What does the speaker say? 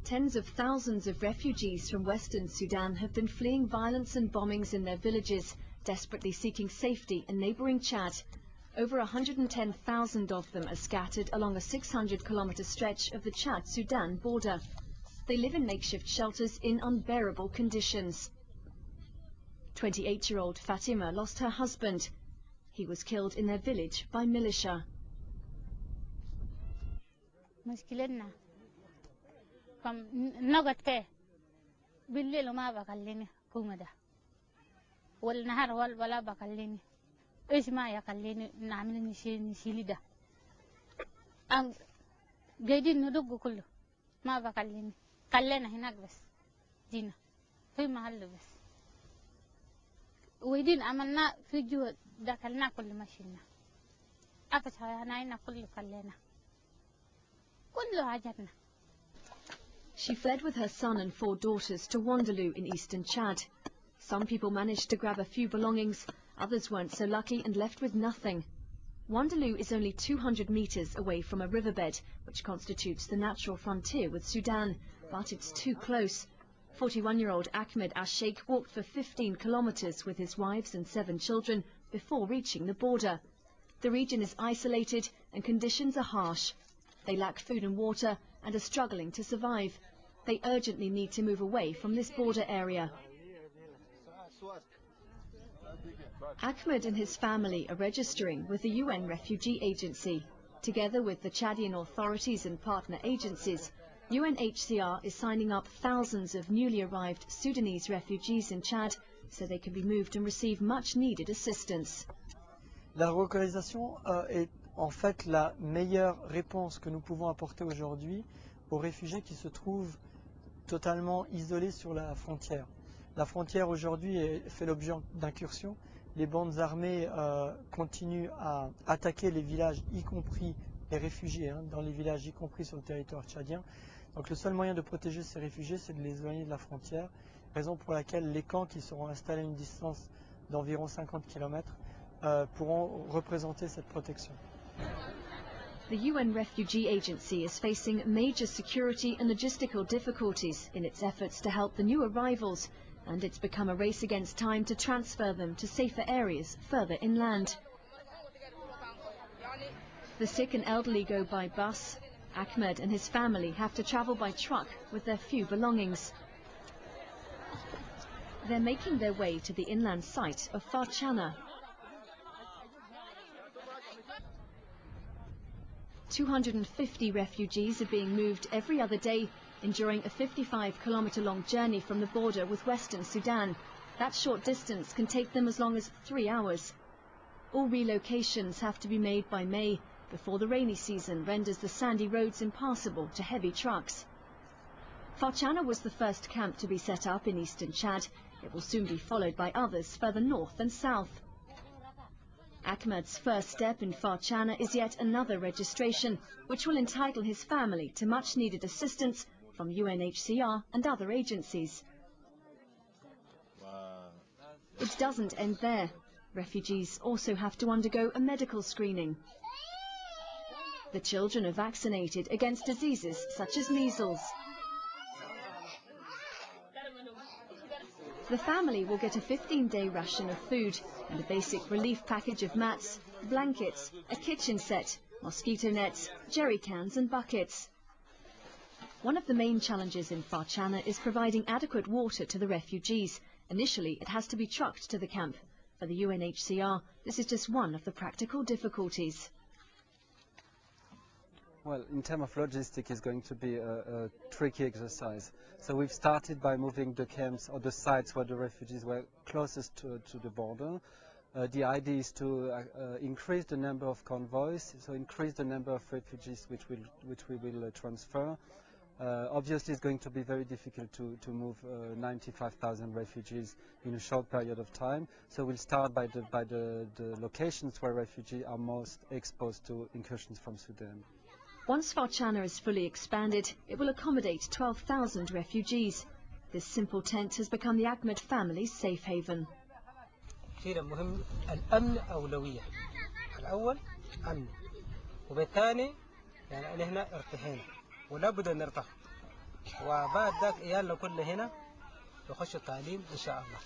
Tens of thousands of refugees from Western Sudan have been fleeing violence and bombings in their villages, desperately seeking safety in neighboring Chad. Over 110,000 of them are scattered along a 600-kilometer stretch of the Chad-Sudan border. They live in makeshift shelters in unbearable conditions. 28-year-old Fatima lost her husband. He was killed in their village by militia. بالليل ما بكلمني كومدا والنهار ولا بكلمني ايش ما يكلمني نعمل نشيل ده ام قاعدين ندق كله ما بكلمني خلينا هناك بس جينا في محل بس ويدين عملنا في جهد دخلنا كل ما شلنا أفش هنا كله خلينا كله حاجتنا. She fled with her son and 4 daughters to Wandaloo in eastern Chad. Some people managed to grab a few belongings, others weren't so lucky and left with nothing. Wandaloo is only 200 meters away from a riverbed, which constitutes the natural frontier with Sudan, but it's too close. 41-year-old Ahmed Sheikh walked for 15 kilometers with his wives and 7 children before reaching the border. The region is isolated and conditions are harsh. They lack food and water and are struggling to survive. They urgently need to move away from this border area. Ahmed and his family are registering with the UN Refugee Agency. Together with the Chadian authorities and partner agencies, UNHCR is signing up thousands of newly arrived Sudanese refugees in Chad so they can be moved and receive much needed assistance. La relocalisation est en fait la meilleure réponse que nous pouvons apporter aujourd'hui aux réfugiés qui se trouvent totalement isolés sur la frontière. La frontière aujourd'hui fait l'objet d'incursions. Les bandes armées continuent à attaquer les villages, y compris les réfugiés, dans les villages, y compris sur le territoire tchadien. Donc le seul moyen de protéger ces réfugiés, c'est de les éloigner de la frontière, raison pour laquelle les camps qui seront installés à une distance d'environ 50 km pourront représenter cette protection. The UN Refugee Agency is facing major security and logistical difficulties in its efforts to help the new arrivals, and it's become a race against time to transfer them to safer areas further inland. The sick and elderly go by bus. Ahmed and his family have to travel by truck with their few belongings. They're making their way to the inland site of Farchana. 250 refugees are being moved every other day, enduring a 55-kilometer-long journey from the border with Western Sudan. That short distance can take them as long as 3 hours. All relocations have to be made by May, before the rainy season renders the sandy roads impassable to heavy trucks. Farchana was the first camp to be set up in eastern Chad. It will soon be followed by others further north and south. Ahmed's first step in Farchana is yet another registration, which will entitle his family to much-needed assistance from UNHCR and other agencies. It doesn't end there. Refugees also have to undergo a medical screening. The children are vaccinated against diseases such as measles. The family will get a 15-day ration of food and a basic relief package of mats, blankets, a kitchen set, mosquito nets, jerry cans and buckets. One of the main challenges in Farchana is providing adequate water to the refugees. Initially, it has to be trucked to the camp. For the UNHCR, this is just one of the practical difficulties. Well, in terms of logistics, it's going to be a tricky exercise. So we've started by moving the camps or the sites where the refugees were closest to the border. The idea is to increase the number of convoys, so increase the number of refugees which we will transfer. Obviously, it's going to be very difficult to move 95,000 refugees in a short period of time. So we'll start by the locations where refugees are most exposed to incursions from Sudan. Once Farchana is fully expanded, it will accommodate 12,000 refugees. This simple tent has become the Ahmed family's safe haven. الأمن أولوية. الأول أمن وبالثاني يعني هنا ارتحينا ولا بد أن نرتاح وبعد ذاك عيالنا كلنا هنا يخشوا التعليم إن شاء الله.